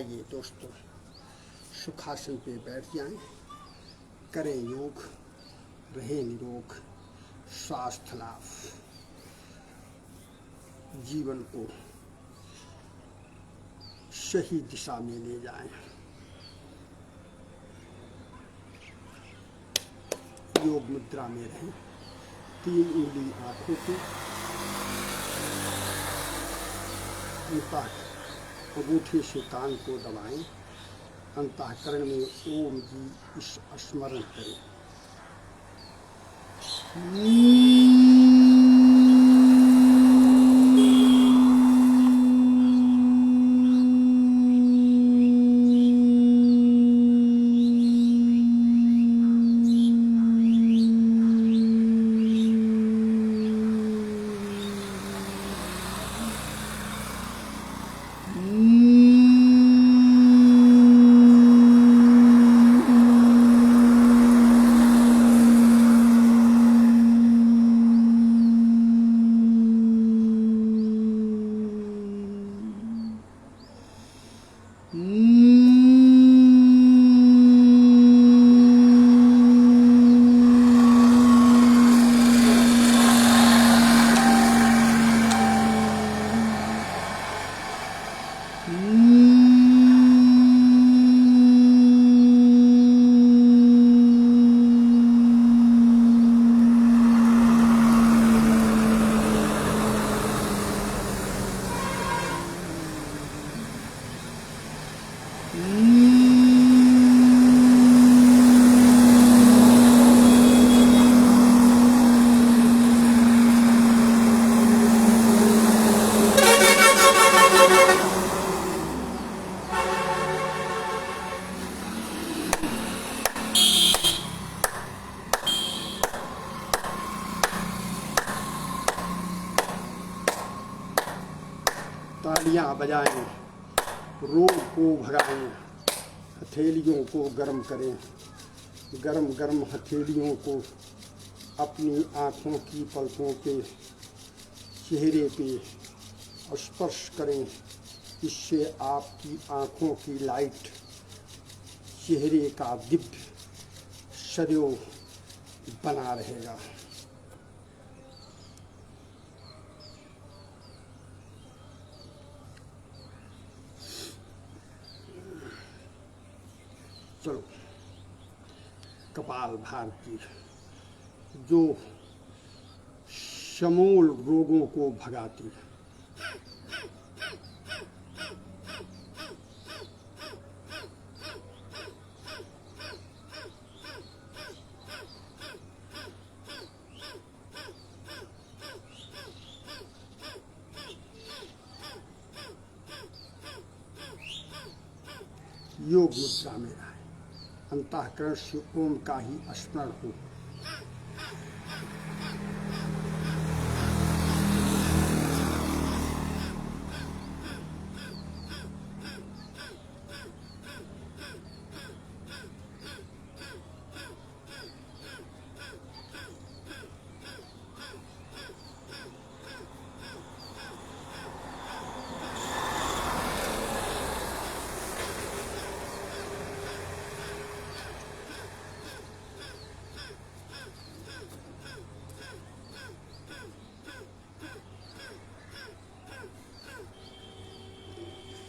आइए दोस्तों, सुखासन पे बैठ जाएं, करें योग, रहें निरोग, स्वास्थ्य लाभ, जीवन को सही दिशा में ले जाएं। योग मुद्रा में रहें, 3 उंगली आंखों पे, अंगूठे से कान को दबाएं, अंतःकरण में ओम जी स्मरण करें। तालियां बजाएं, रोग को भगाएं, हथेलियों को गर्म करें, गर्म गर्म हथेलियों को अपनी आँखों की पलकों पे, चेहरे पे स्पर्श करें। इससे आपकी आँखों की लाइट, चेहरे का दिव्य सदैव बना रहेगा। चलो, कपाल भारती जो समूल रोगों को भगाती है। योग मुद्रा में रहे, अंतःकरण से ओम का ही स्मरण हो।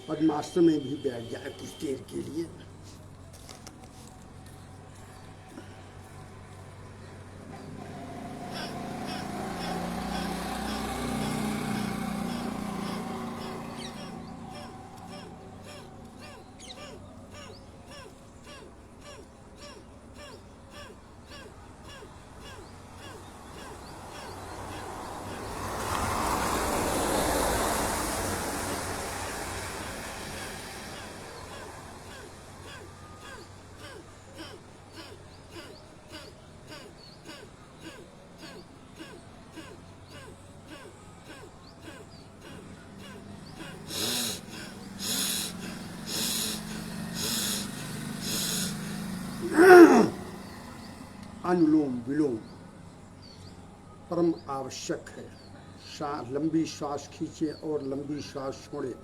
पद्मासन में भी बैठ जाए कुछ देर के लिए। अनुलोम विलोम परम आवश्यक है। लंबी श्वास खींचे और लंबी श्वास छोड़े।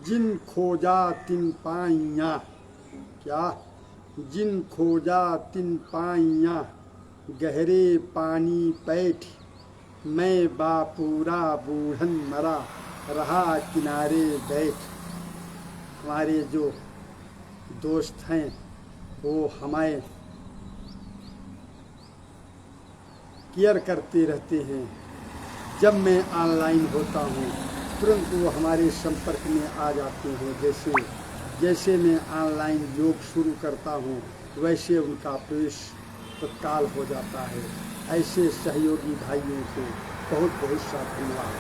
जिन खोजा तिन पाइयाँ, क्या? जिन खोजा तिन पाइयाँ, गहरे पानी पैठ, मैं बापूरा बूढ़न मरा, रहा किनारे बैठ। हमारे जो दोस्त हैं वो हमें केयर करते रहते हैं। जब मैं ऑनलाइन होता हूँ तुरंत वो हमारे संपर्क में आ जाते हैं। जैसे मैं ऑनलाइन योग शुरू करता हूँ वैसे उनका प्रवेश तत्काल हो जाता है। ऐसे सहयोगी भाइयों को बहुत बहुत सा धन्यवाद।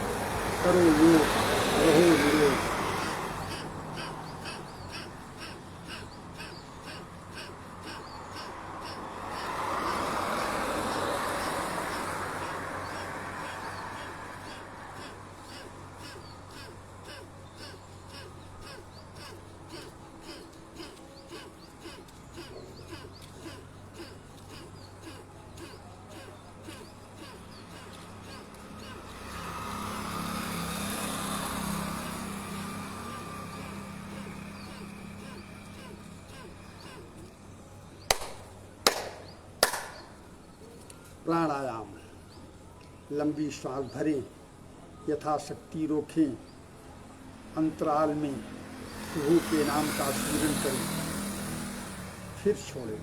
करो योग, रहो निरोग। प्राणायाम, लंबी श्वास भरें, यथाशक्ति रोकें, अंतराल में प्रभु के नाम का स्मरण करें, फिर छोड़ें।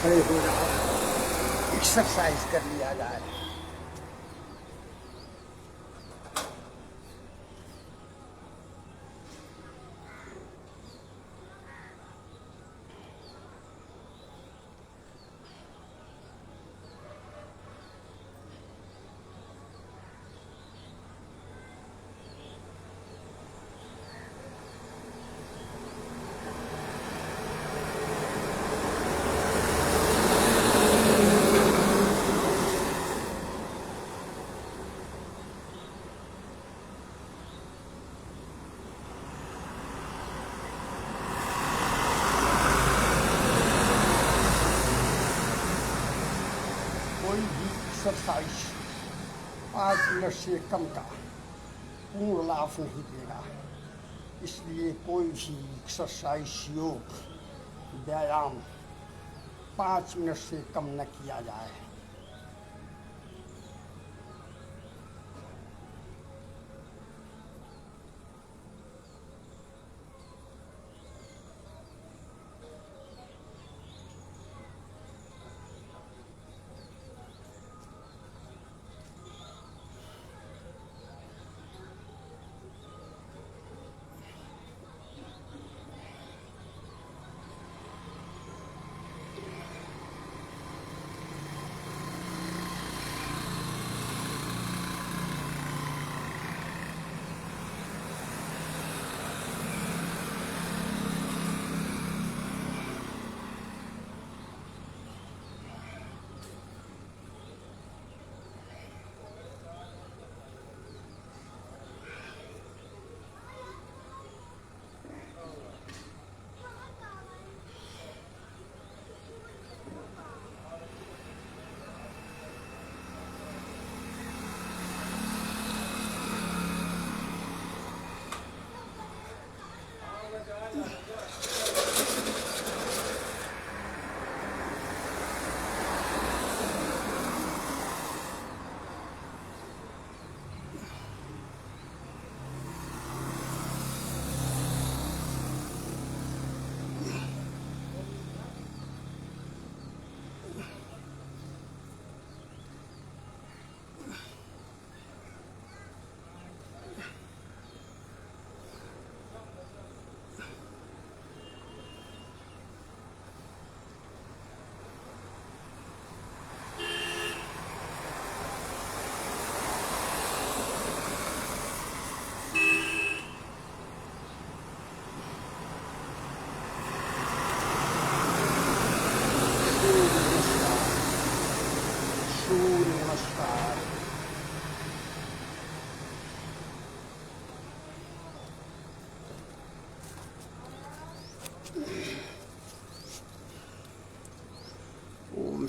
खड़े हो जाओ, एक्सरसाइज कर लिया जाए। कोई भी एक्सरसाइज 5 मिनट से कम का पूर्ण लाभ नहीं देगा। इसलिए कोई भी एक्सरसाइज, योग, व्यायाम 5 मिनट से कम न किया जाए।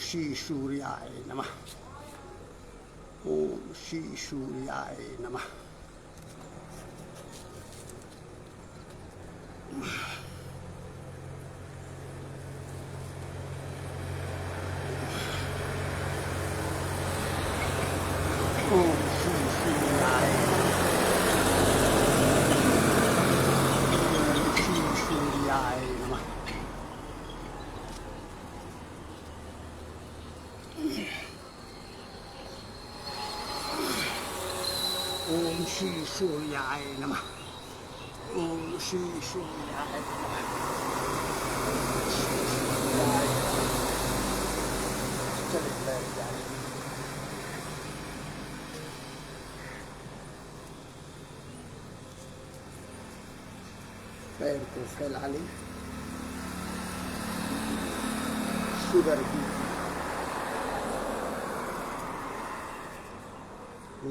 श्री सूर्याय नमः। ओम श्री सूर्याय नमः। ओम श्री सूर्याय नमः। ओम श्री सूर्याय नमः। ओम श्री सूर्याय नमः। चले बैठ जाए। पैर को फैला लें। शुगर की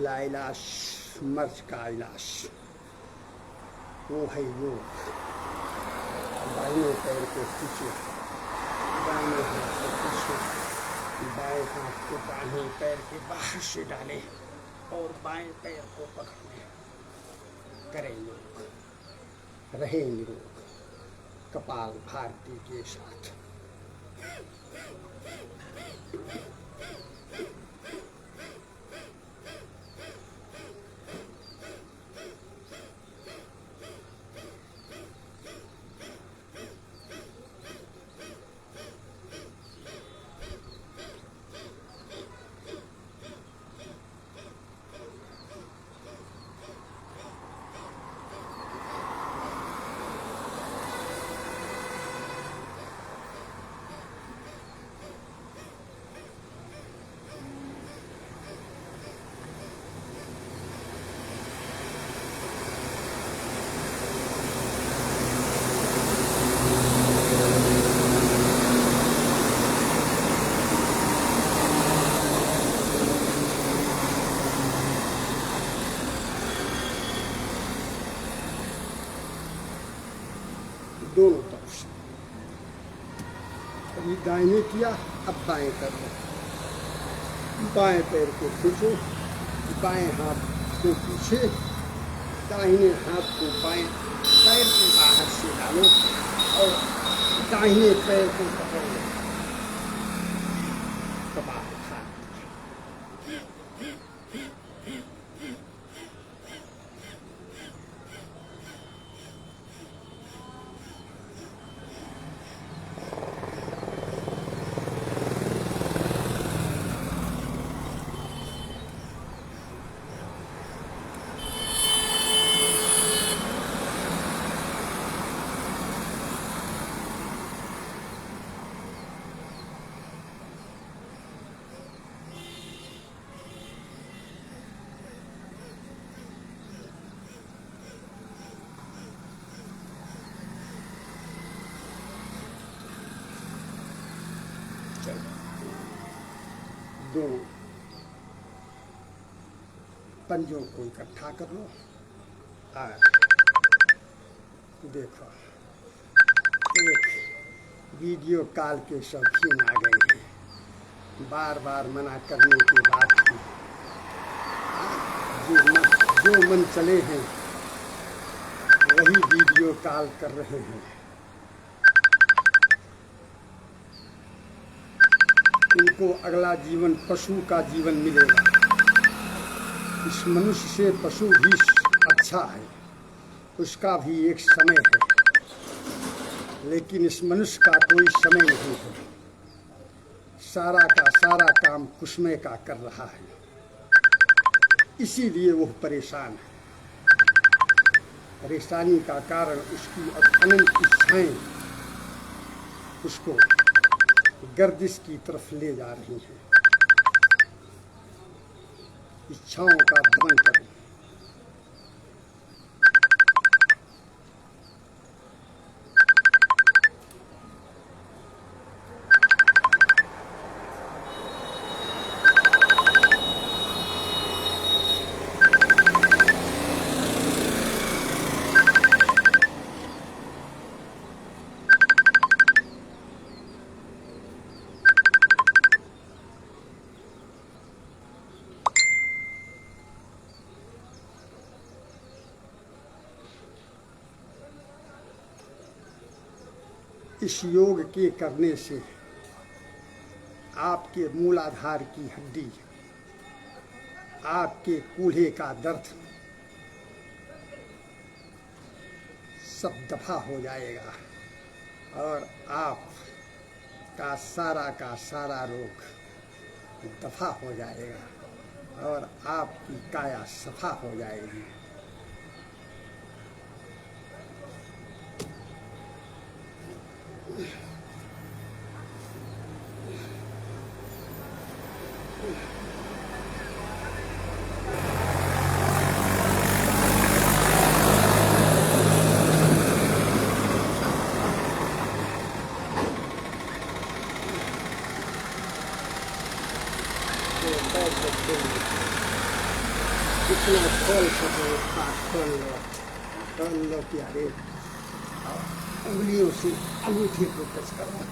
लाइलाश, मर्ज का इलाज वो है योग। बाएं पैर को खींचो, बाएं हाथ को खींचो, बाएं हाथ को दाहिने पैर के बाहर से डालें और बाएं पैर को पकड़ें। करें योग, रहे निरोग कपाल भारती के साथ। दोनों तरफ से अभी दाहिने किया, अब बाएं कर लो। बाएं पैर को खींचो, बाएं हाथ को पीछे, दाहिने हाथ को बाएं पैर के बाहर से डालो और दाहिने पैर को पकड़ो। कपाल दोनों पंजों को इकट्ठा कर लो। देखो, एक वीडियो कॉल के शौकीन आ गए हैं। बार बार मना करने के बाद जो मन चले हैं वही वीडियो कॉल कर रहे हैं। इनको अगला जीवन पशु का जीवन मिलेगा। इस मनुष्य से पशु भी अच्छा है, उसका भी एक समय है, लेकिन इस मनुष्य का कोई समय नहीं है। सारा का सारा काम कुसमय का कर रहा है, इसीलिए वो परेशान है। परेशानी का कारण उसकी अनंत इच्छाएं उसको गर्दिश की तरफ ले जा रही हैं। इच्छाओं का दमन करें। इस योग के करने से आपके मूलाधार की हड्डी, आपके कूल्हे का दर्द सब दफा हो जाएगा और आपका सारा रोग दफा हो जाएगा और आपकी काया सफा हो जाएगी। जितना खोल सके उतना खोल लो प्यारे, और उंगलियों से अंगूठे को टच करो।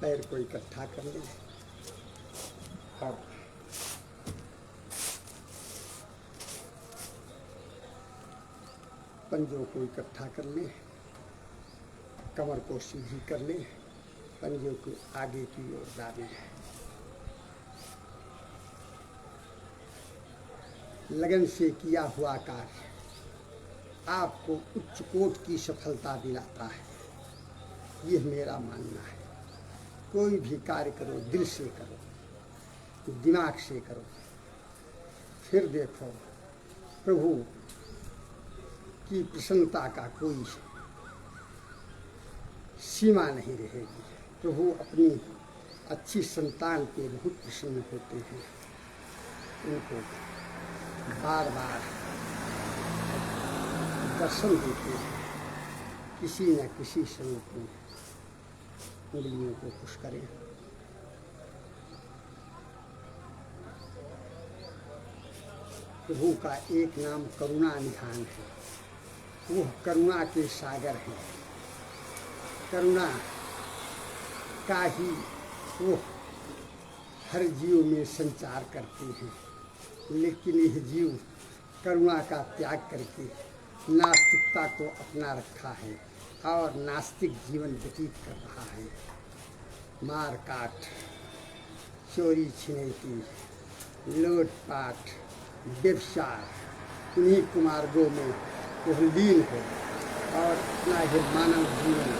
पैर को इकट्ठा कर लें और पंजों को इकट्ठा कर लें, कमर को सीधी कर लें, पंजों को आगे की ओर डालें। लगन से किया हुआ कार्य आपको उच्च कोट की सफलता दिलाता है, यह मेरा मानना है। कोई भी कार्य करो दिल से करो, दिमाग से करो, फिर देखो प्रभु की प्रसन्नता का कोई सीमा नहीं रहेगी। प्रभु अपनी अच्छी संतान पे बहुत प्रसन्न होते हैं, उनको बार बार दर्शन देते हैं। किसी न किसी स्वरूप में उंगलियों को खुश करें। प्रभु का एक नाम करुणा निधान है, वो करुणा के सागर हैं। करुणा का ही वो हर जीव में संचार करते हैं, लेकिन यह जीव करुणा का त्याग करके नास्तिकता को अपना रखा है और नास्तिक जीवन व्यतीत कर रहा है। मार काट, चोरी छिनैती, लूटपाट, व्यभिचार, उन्हीं कुमार्गों में वह लीन है और अपना यह मानव जीवन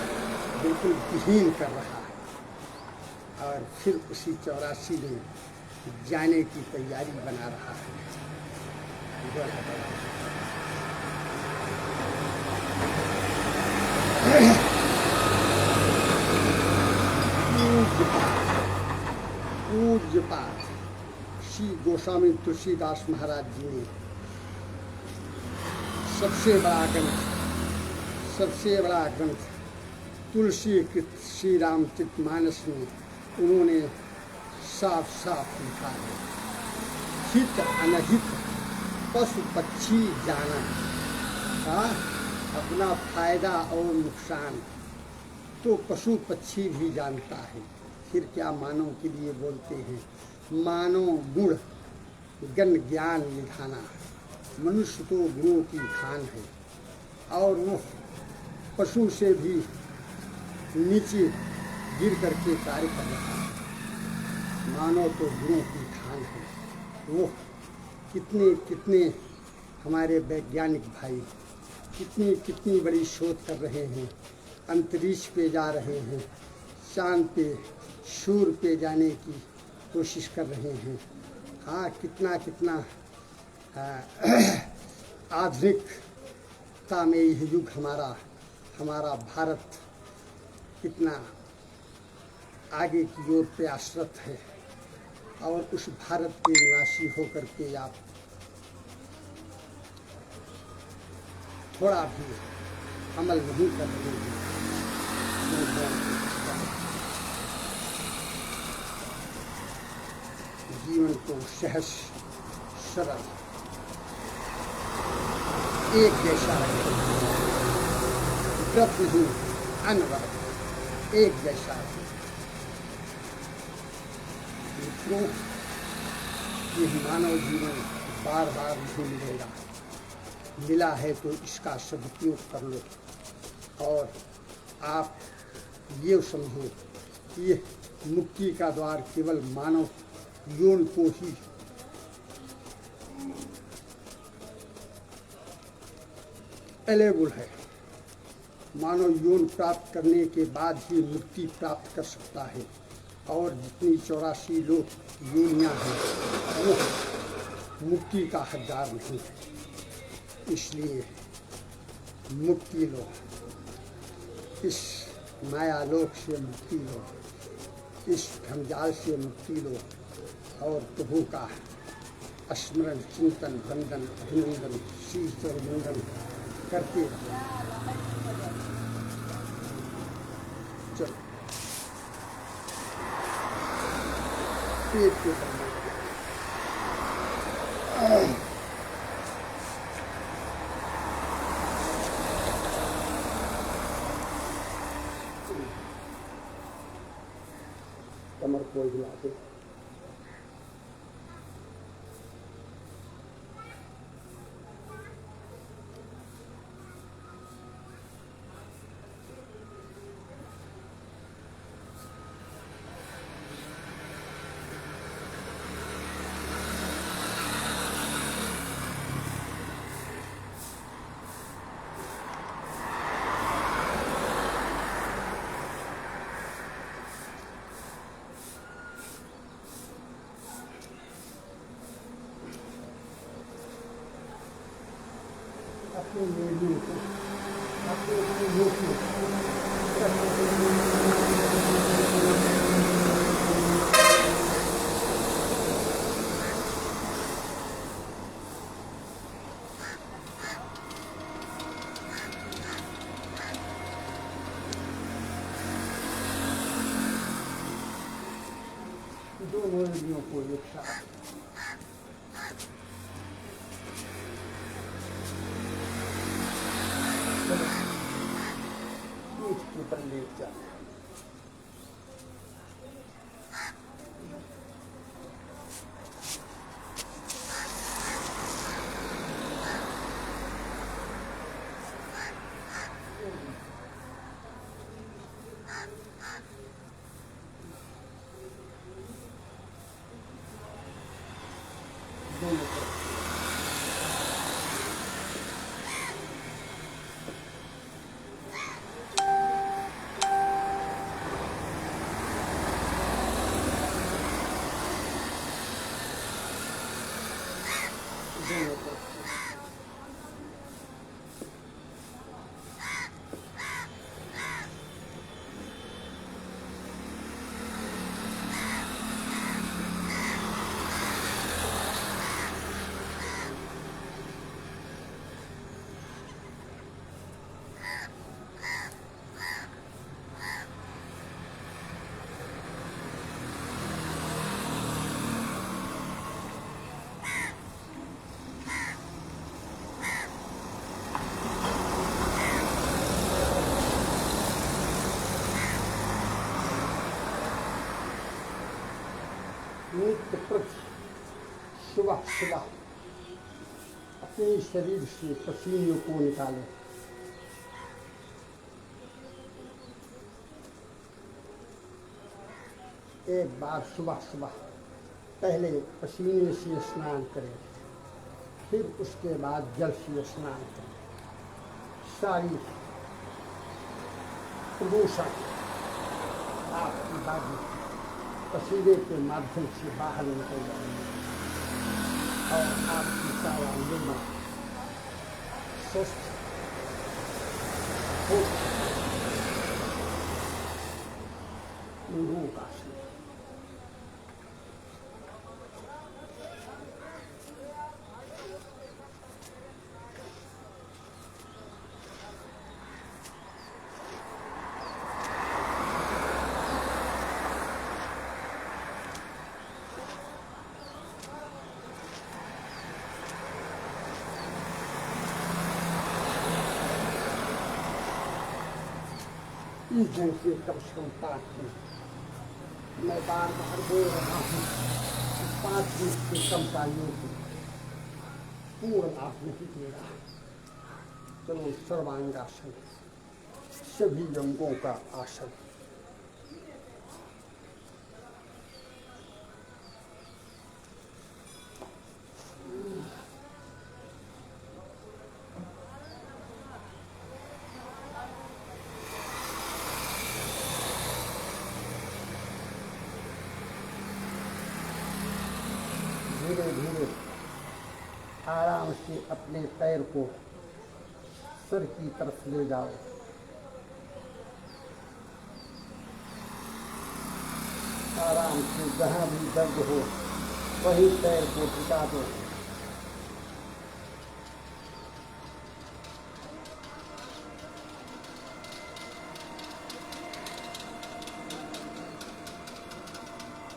बिल्कुल विहीन कर रहा है और फिर उसी 84 में जाने की तैयारी बना रहा है। पूज्यपाठ श्री गोस्वामी तुलसीदास महाराज जी ने सबसे बड़ा ग्रंथ तुलसी कृत श्री रामचरितमानस में उन्होंने साफ साफ लिखा है, हित अनहित पशु पक्षी जाना, अपना फायदा और नुकसान तो पशु पक्षी भी जानता है। फिर क्या मानव के लिए बोलते हैं, मानव गुण गण ज्ञान निधाना। मनुष्य तो गुणों की खान है और वो पशु से भी नीचे गिर करके कार्य कर रहा है। मानव तो गुणों की खान है, वो कितने कितने हमारे वैज्ञानिक भाई कितनी कितनी बड़ी शोध कर रहे हैं, अंतरिक्ष पे जा रहे हैं, चांद पे सूर्य पे जाने की कोशिश कर रहे हैं। हाँ, कितना कितना आधुनिकता में यह युग हमारा भारत कितना आगे की ओर प्रयासरत है। और उस भारत के निवासी होकर के आप थोड़ा भी अमल नहीं कर रहे हैं। जीवन को सहज सरल एक जैसा रहे, व्रत नहीं अनव्रत एक जैसा रहे। मित्रों, ये मानव जीवन बार बार नहीं मिलेगा, मिला है तो इसका सदुपयोग कर लो। और आप ये समझो कि ये मुक्ति का द्वार केवल मानव यौन को ही अवेलेबल है। मानव यौन प्राप्त करने के बाद ही मुक्ति प्राप्त कर सकता है। और जितनी 84 लोग योनियाँ हैं वो मुक्ति का हकदार नहीं है। इसलिए मुक्ति लो, इस मायालोक से मुक्ति लो, इस भ्रमजाल से मुक्ति लो और प्रभु का स्मरण चिंतन वंदन अभिनंदन शीश और मुंडन करते रहो। चलो पेट के करना कमर को हिला दे। अपने निर्णय को अपने योग दोनों नदियों को एक साथ ऊपर ले जाए। दोनों नित्य प्रति सुबह सुबह अपने शरीर से पसीने को निकालें। एक बार सुबह सुबह पहले पसीने से स्नान करें, फिर उसके बाद जल से स्नान करें। सारी प्रदूषण आपकी बाजू पसीने के माध्यम से बाहर निकल जाएंगे और आपकी सारा निर्मल स्वस्थ हो रोग आसन। इस ढंग से कम से कम 5 मिनट मैं बार बार बोल रहा हूँ। 5 मिनट से कम का योग पूर्ण लाभ नहीं दे रहा। चलो सर्वांगासन, सभी अंगों का आसन। धीरे धीरे आराम से अपने पैर को सर की तरफ ले जाओ। आराम से जहाँ भी दर्द हो वही पैर को टिका दो।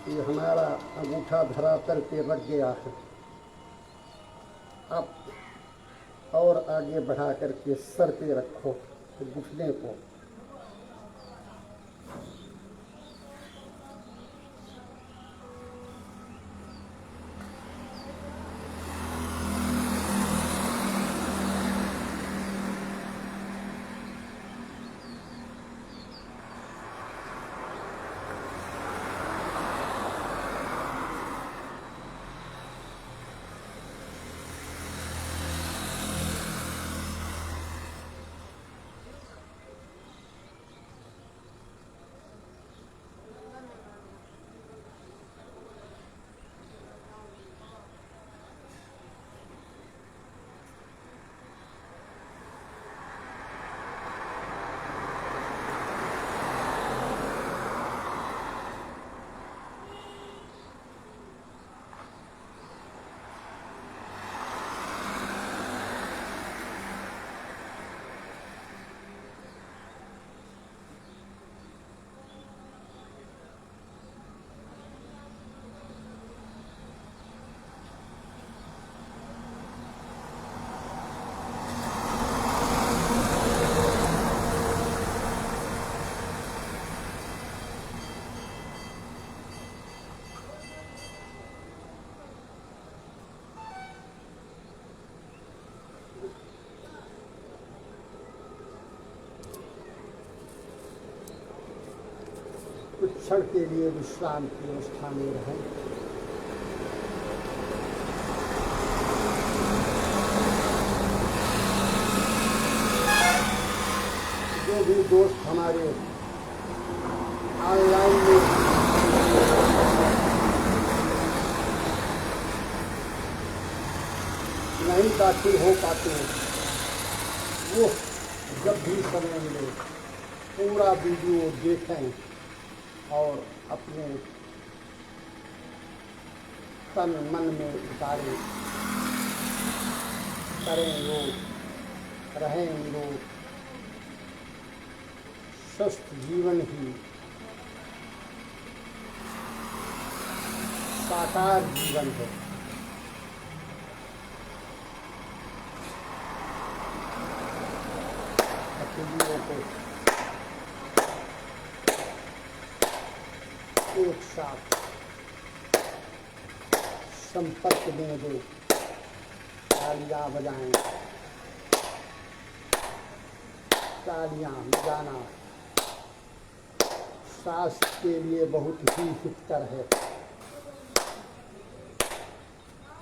ये हमारा अंगूठा धरातल पे रख गया है। अब और आगे बढ़ा करके सर पे रखो घुटने को। कुछ क्षण के लिए विश्राम की अवस्था में रहें। जो भी दोस्त हमारे ऑनलाइन में नहीं दाखिल हो पाते हैं, वो जब भी समय मिले पूरा वीडियो देखें और अपने तन मन में उतारें। करें योग, रहें योग। स्वस्थ जीवन ही साकार जीवन है। अकेलियों को एक साथ संपर्क में दो, तालियां बजाएं, तालियां बजाना स्वास्थ्य के लिए बहुत ही हितकर है।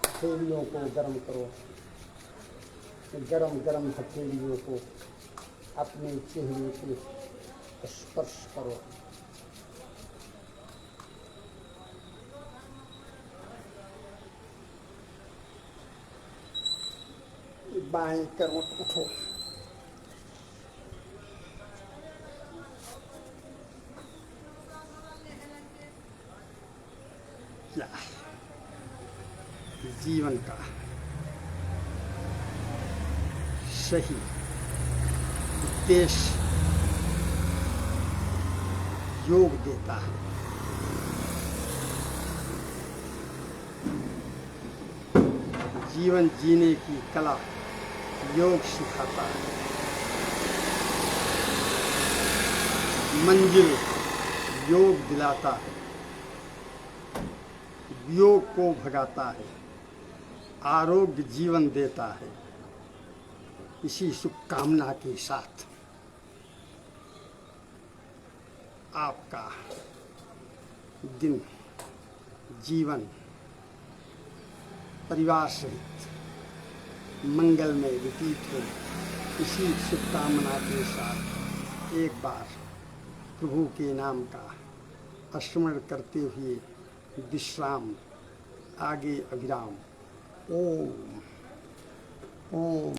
हथेलियों को गर्म करो। गरम गरम हथेलियों को अपने चेहरे पे स्पर्श करो। बाएं करो, उठो। क्या जीवन का सही उद्देश्य योग देता है। जीवन जीने की कला योग सिखाता है। मंजिल योग दिलाता है, वियोग को भगाता है, आरोग्य जीवन देता है। इसी शुभकामना के साथ आपका दिन जीवन परिवार सहित मंगलमय व्यतीत हो। इसी शुभकामना के साथ एक बार प्रभु के नाम का स्मरण करते हुए विश्राम, आगे अविराम। ओम ओम।